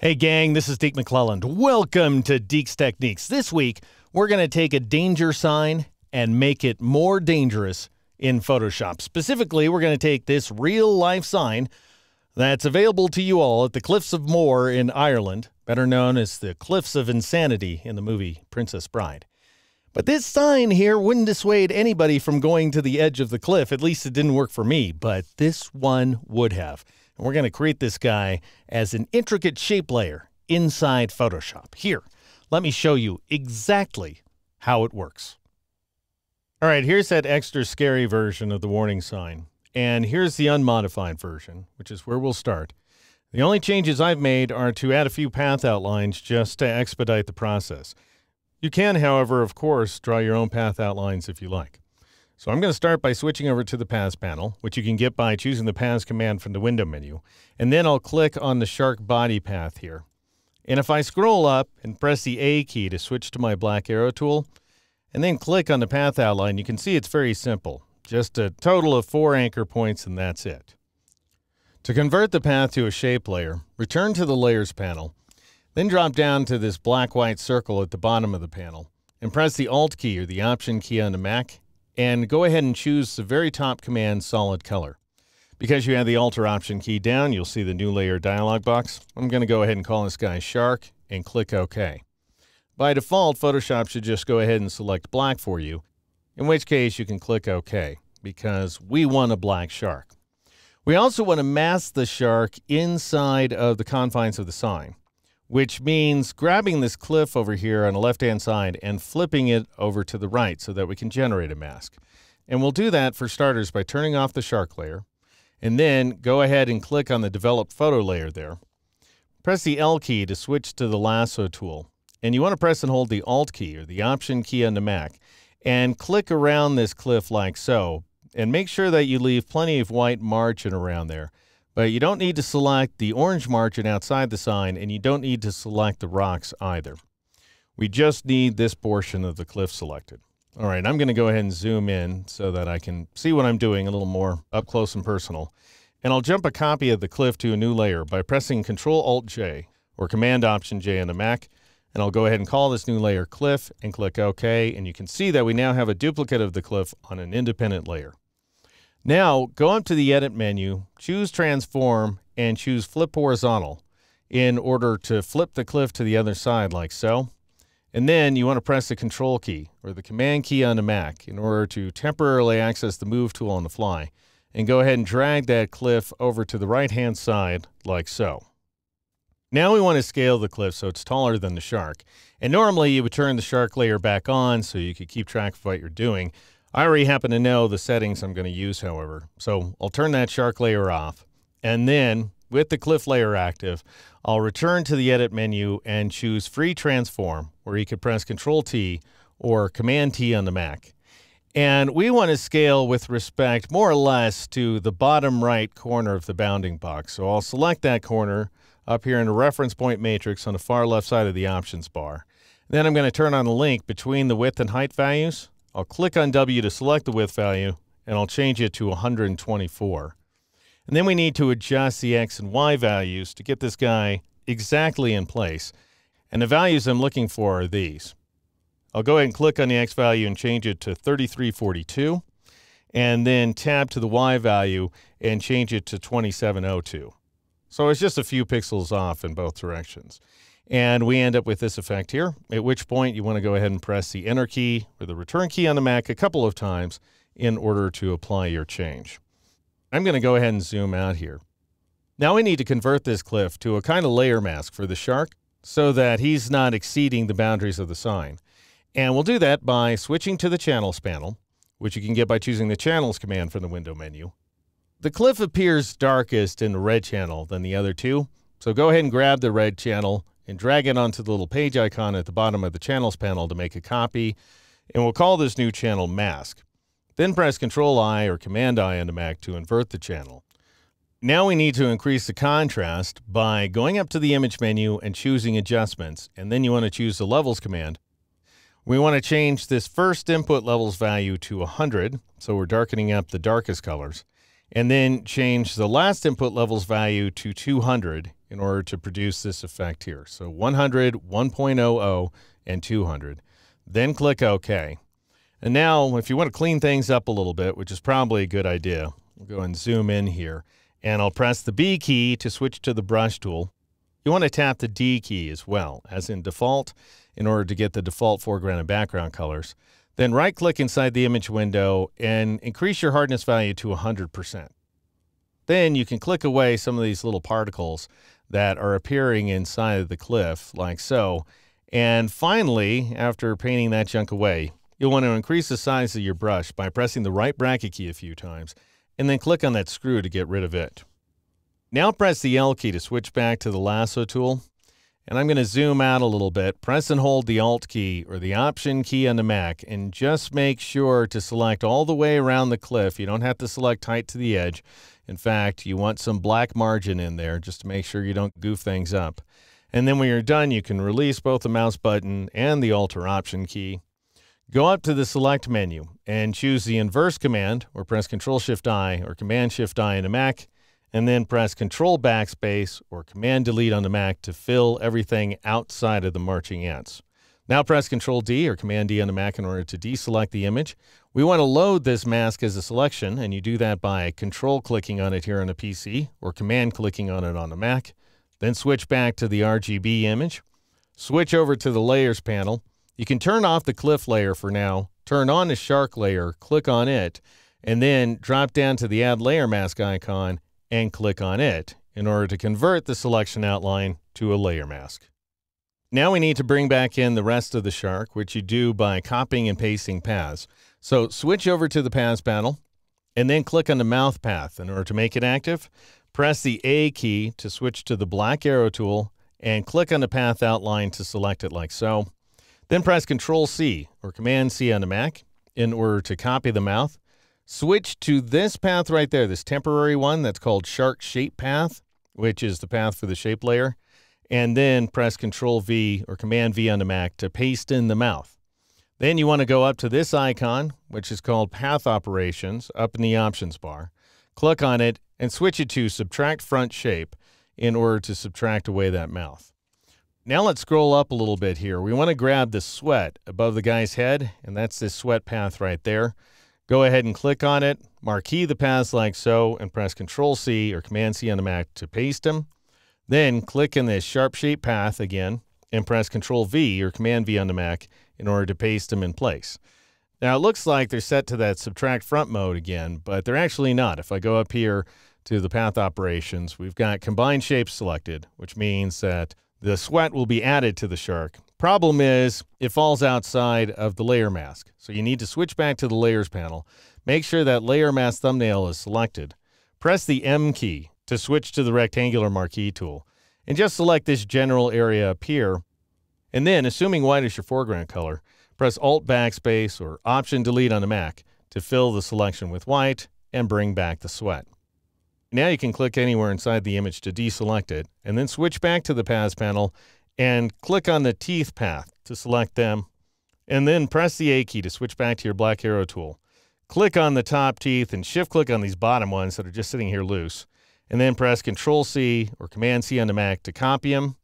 Hey gang, this is Deke McClelland. Welcome to Deke's Techniques. This week, we're going to take a danger sign and make it more dangerous in Photoshop. Specifically, we're going to take this real-life sign that's available to you all at the Cliffs of Moher in Ireland, better known as the Cliffs of Insanity in the movie Princess Bride. But this sign here wouldn't dissuade anybody from going to the edge of the cliff. At least it didn't work for me, but this one would have. And we're going to create this guy as an intricate shape layer inside Photoshop. Here, let me show you exactly how it works. All right, here's that extra scary version of the warning sign. And here's the unmodified version, which is where we'll start. The only changes I've made are to add a few path outlines just to expedite the process. You can, however, of course, draw your own path outlines if you like. So I'm going to start by switching over to the Paths panel, which you can get by choosing the Paths command from the window menu. And then I'll click on the shark body path here. And if I scroll up and press the A key to switch to my black arrow tool, and then click on the path outline, you can see it's very simple. Just a total of 4 anchor points, and that's it. To convert the path to a shape layer, return to the Layers panel, then drop down to this black-white circle at the bottom of the panel, and press the Alt key or the Option key on the Mac, and go ahead and choose the very top command, Solid Color. Because you have the Alt or Option key down, you'll see the New Layer dialog box. I'm going to go ahead and call this guy Shark and click OK. By default, Photoshop should just go ahead and select black for you, in which case you can click OK, because we want a black shark. We also want to mask the shark inside of the confines of the sign, which means grabbing this cliff over here on the left-hand side and flipping it over to the right so that we can generate a mask. And we'll do that for starters by turning off the shark layer, and then go ahead and click on the Develop Photo layer there. Press the L key to switch to the Lasso tool, and you want to press and hold the Alt key or the Option key on the Mac, and click around this cliff like so, and make sure that you leave plenty of white margin around there. But you don't need to select the orange margin outside the sign, and you don't need to select the rocks either. We just need this portion of the cliff selected. All right, I'm going to go ahead and zoom in so that I can see what I'm doing a little more up close and personal. And I'll jump a copy of the cliff to a new layer by pressing Control-Alt-J or Command-Option-J on the Mac. And I'll go ahead and call this new layer Cliff and click OK. And you can see that we now have a duplicate of the cliff on an independent layer. Now, go up to the Edit menu, choose Transform, and choose Flip Horizontal in order to flip the cliff to the other side like so. And then you want to press the Control key or the Command key on the Mac in order to temporarily access the Move tool on the fly. And go ahead and drag that cliff over to the right-hand side like so. Now we want to scale the cliff so it's taller than the shark. And normally you would turn the shark layer back on so you could keep track of what you're doing. I already happen to know the settings I'm going to use, however, so I'll turn that shark layer off. And then, with the cliff layer active, I'll return to the Edit menu and choose Free Transform, where you can press Control-T or Command-T on the Mac. And we want to scale with respect, more or less, to the bottom right corner of the bounding box. So I'll select that corner up here in the reference point matrix on the far left side of the options bar. Then I'm going to turn on the link between the width and height values. I'll click on W to select the width value, and I'll change it to 124. And then we need to adjust the X and Y values to get this guy exactly in place. And the values I'm looking for are these. I'll go ahead and click on the X value and change it to 3342, and then tab to the Y value and change it to 2702. So it's just a few pixels off in both directions. And we end up with this effect here, at which point you want to go ahead and press the Enter key or the Return key on the Mac a couple of times in order to apply your change. I'm going to go ahead and zoom out here. Now we need to convert this cliff to a kind of layer mask for the shark so that he's not exceeding the boundaries of the sign. And we'll do that by switching to the Channels panel, which you can get by choosing the Channels command from the window menu. The cliff appears darkest in the red channel than the other two, so go ahead and grab the red channel and drag it onto the little page icon at the bottom of the Channels panel to make a copy, and we'll call this new channel Mask. Then press Control-I or Command-I on the Mac to invert the channel. Now we need to increase the contrast by going up to the Image menu and choosing Adjustments, and then you want to choose the Levels command. We want to change this first input levels value to 100, so we're darkening up the darkest colors. and then change the last input levels value to 200 in order to produce this effect here. So 100, 1.00, and 200. Then click OK. And now, if you want to clean things up a little bit, which is probably a good idea, we'll go and zoom in here. And I'll press the B key to switch to the brush tool. You want to tap the D key as well, as in default, in order to get the default foreground and background colors. Then right-click inside the image window and increase your hardness value to 100%. Then you can click away some of these little particles that are appearing inside of the cliff, like so. And finally, after painting that junk away, you'll want to increase the size of your brush by pressing the right bracket key a few times, and then click on that screw to get rid of it. Now press the L key to switch back to the lasso tool. And I'm going to zoom out a little bit. Press and hold the Alt key or the Option key on the Mac, and just make sure to select all the way around the cliff. You don't have to select tight to the edge. In fact, you want some black margin in there just to make sure you don't goof things up. And then when you're done, you can release both the mouse button and the Alt or Option key. Go up to the Select menu and choose the Inverse command, or press Control-Shift-I or Command-Shift-I in a Mac, and then press Control Backspace or Command Delete on the Mac to fill everything outside of the marching ants. Now press Control D or Command D on the Mac in order to deselect the image. We want to load this mask as a selection, and you do that by Control clicking on it here on the PC or Command clicking on it on the Mac. Then switch back to the RGB image. Switch over to the Layers panel. You can turn off the cliff layer for now, turn on the shark layer, click on it, and then drop down to the Add Layer Mask icon and click on it in order to convert the selection outline to a layer mask. Now we need to bring back in the rest of the shark, which you do by copying and pasting paths. So switch over to the Paths panel and then click on the mouth path. In order to make it active, press the A key to switch to the black arrow tool and click on the path outline to select it like so. Then press Control C or Command C on the Mac in order to copy the mouth. Switch to this path right there, this temporary one that's called Shark Shape Path, which is the path for the shape layer, and then press Control V or Command V on the Mac to paste in the mouth. Then you want to go up to this icon, which is called Path Operations, up in the options bar. Click on it and switch it to Subtract Front Shape in order to subtract away that mouth. Now let's scroll up a little bit here. We want to grab the sweat above the guy's head, and that's this sweat path right there. Go ahead and click on it, marquee the paths like so, and press Control-C or Command-C on the Mac to paste them. Then click in this Sharp Shape path again and press Control-V or Command-V on the Mac in order to paste them in place. Now it looks like they're set to that Subtract Front mode again, but they're actually not. If I go up here to the Path Operations, we've got Combine Shapes selected, which means that the sweat will be added to the shark. Problem is, it falls outside of the layer mask. So you need to switch back to the Layers panel. Make sure that Layer Mask thumbnail is selected. Press the M key to switch to the rectangular marquee tool. And just select this general area up here. And then, assuming white is your foreground color, press Alt Backspace or Option Delete on the Mac to fill the selection with white and bring back the sweat. Now you can click anywhere inside the image to deselect it, and then switch back to the Paths panel and click on the Teeth path to select them, and then press the A key to switch back to your black arrow tool. Click on the top teeth and shift-click on these bottom ones that are just sitting here loose, and then press Control-C or Command-C on the Mac to copy them.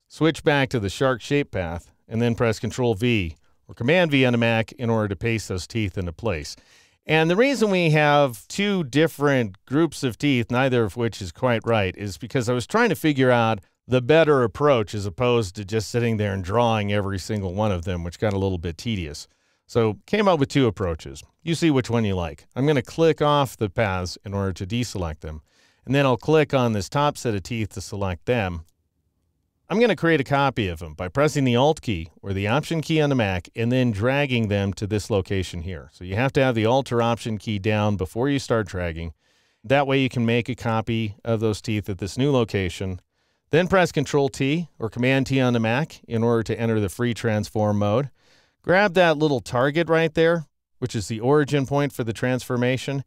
Switch back to the Shark Shape path, and then press Control-V or Command-V on the Mac in order to paste those teeth into place. And the reason we have two different groups of teeth, neither of which is quite right, is because I was trying to figure out the better approach as opposed to just sitting there and drawing every single one of them, which got a little bit tedious. So came up with two approaches. You see which one you like. I'm going to click off the paths in order to deselect them. And then I'll click on this top set of teeth to select them. I'm going to create a copy of them by pressing the Alt key or the Option key on the Mac and then dragging them to this location here. So you have to have the Alt or Option key down before you start dragging. That way you can make a copy of those teeth at this new location. Then press Control-T or Command-T on the Mac in order to enter the free transform mode. Grab that little target right there, which is the origin point for the transformation.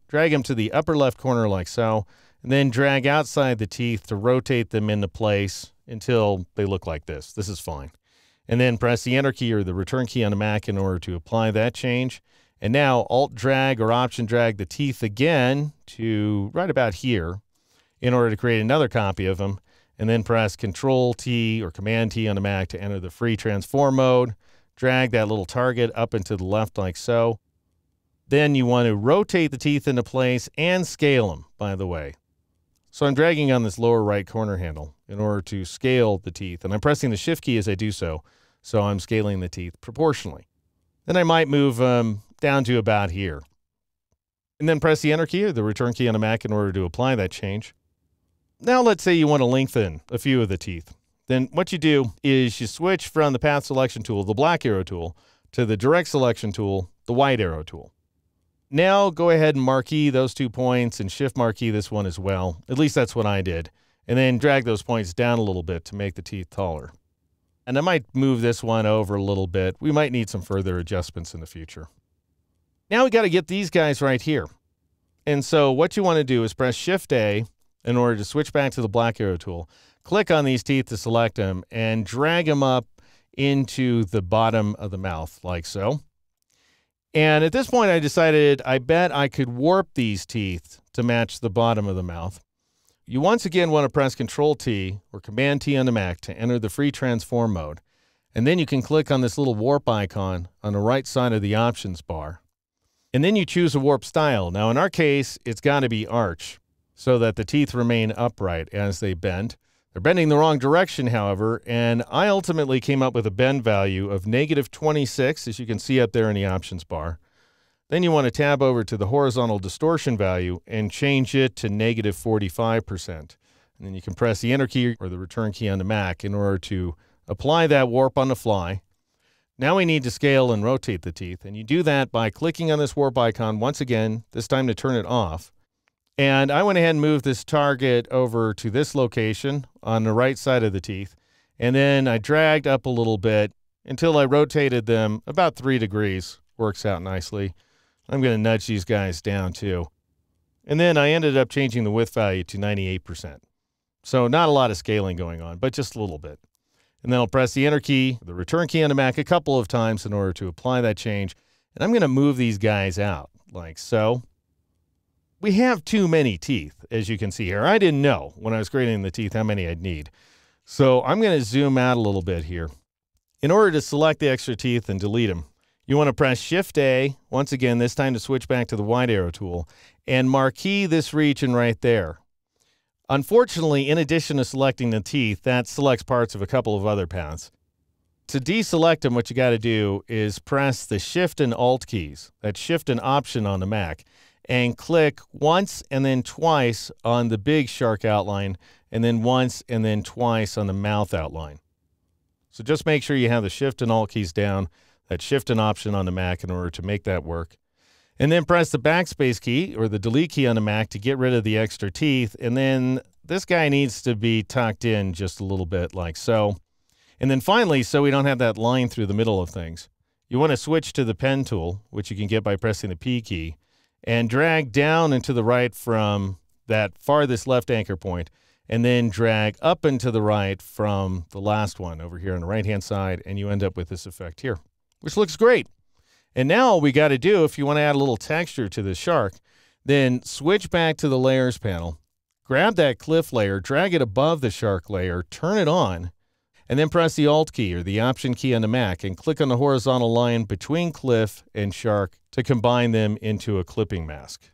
Drag them to the upper left corner like so, and then drag outside the teeth to rotate them into place until they look like this. This is fine. And then press the Enter key or the Return key on the Mac in order to apply that change. And now Alt drag or Option drag the teeth again to right about here in order to create another copy of them. And then press Control T or Command T on the Mac to enter the free transform mode. Drag that little target up and to the left like so. Then you want to rotate the teeth into place and scale them, by the way. So I'm dragging on this lower right corner handle in order to scale the teeth. And I'm pressing the Shift key as I do so. So I'm scaling the teeth proportionally. Then I might move down to about here. And then press the Enter key or the Return key on the Mac in order to apply that change. Now let's say you want to lengthen a few of the teeth. Then what you do is you switch from the Path Selection tool, the black arrow tool, to the Direct Selection tool, the white arrow tool. Now go ahead and marquee those 2 points and Shift marquee this one as well. At least that's what I did. And then drag those points down a little bit to make the teeth taller. And I might move this one over a little bit. We might need some further adjustments in the future. Now we got to get these guys right here. And so what you want to do is press Shift A in order to switch back to the black arrow tool. Click on these teeth to select them and drag them up into the bottom of the mouth like so. And at this point I decided I bet I could warp these teeth to match the bottom of the mouth. You once again want to press Control T or Command T on the Mac to enter the free transform mode. And then you can click on this little warp icon on the right side of the options bar. And then you choose a warp style. Now in our case, it's got to be arch, so that the teeth remain upright as they bend. They're bending the wrong direction, however, and I ultimately came up with a bend value of -26, as you can see up there in the options bar. Then you want to tab over to the horizontal distortion value and change it to -45%. And then you can press the Enter key or the Return key on the Mac in order to apply that warp on the fly. Now we need to scale and rotate the teeth, and you do that by clicking on this warp icon once again, this time to turn it off. And I went ahead and moved this target over to this location on the right side of the teeth. And then I dragged up a little bit until I rotated them about 3 degrees. Works out nicely. I'm going to nudge these guys down too. And then I ended up changing the width value to 98%. So not a lot of scaling going on, but just a little bit. And then I'll press the Enter key, the Return key on the Mac a couple of times in order to apply that change. And I'm going to move these guys out like so. We have too many teeth, as you can see here. I didn't know when I was grading the teeth how many I'd need. So I'm going to zoom out a little bit here. In order to select the extra teeth and delete them, you want to press Shift A, once again, this time to switch back to the wide arrow tool, and marquee this region right there. Unfortunately, in addition to selecting the teeth, that selects parts of a couple of other paths. To deselect them, what you got to do is press the Shift and Alt keys, that Shift and Option on the Mac, and click once and then twice on the big shark outline, and then once and then twice on the mouth outline. So just make sure you have the Shift and Alt keys down, that Shift and Option on the Mac in order to make that work. And then press the backspace key or the delete key on the Mac to get rid of the extra teeth. And then this guy needs to be tucked in just a little bit like so. And then finally, so we don't have that line through the middle of things, you want to switch to the pen tool, which you can get by pressing the P key, and drag down and to the right from that farthest left anchor point, and then drag up and to the right from the last one over here on the right-hand side, and you end up with this effect here, which looks great. And now all we got to do, if you want to add a little texture to the shark, then switch back to the Layers panel, grab that cliff layer, drag it above the shark layer, turn it on, and then press the Alt key or the Option key on the Mac and click on the horizontal line between cliff and shark to combine them into a clipping mask.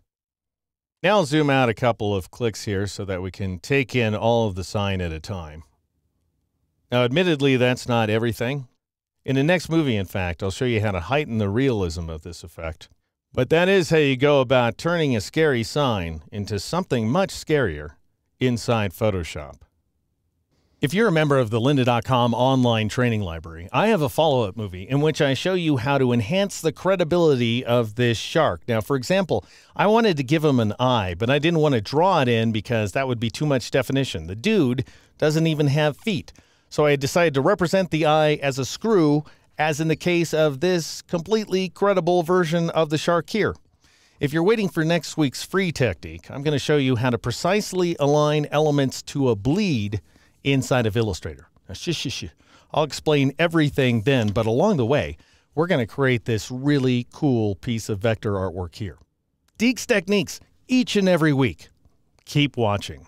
Now I'll zoom out a couple of clicks here so that we can take in all of the sign at a time. Now admittedly, that's not everything. In the next movie, in fact, I'll show you how to heighten the realism of this effect. But that is how you go about turning a scary sign into something much scarier inside Photoshop. If you're a member of the lynda.com online training library, I have a follow-up movie in which I show you how to enhance the credibility of this shark. Now, for example, I wanted to give him an eye, but I didn't want to draw it in because that would be too much definition. The dude doesn't even have feet. So I decided to represent the eye as a screw, as in the case of this completely credible version of the shark here. If you're waiting for next week's free technique, I'm going to show you how to precisely align elements to a bleed inside of Illustrator. Now, I'll explain everything then, but along the way, we're going to create this really cool piece of vector artwork here. Deeks Techniques, each and every week. Keep watching.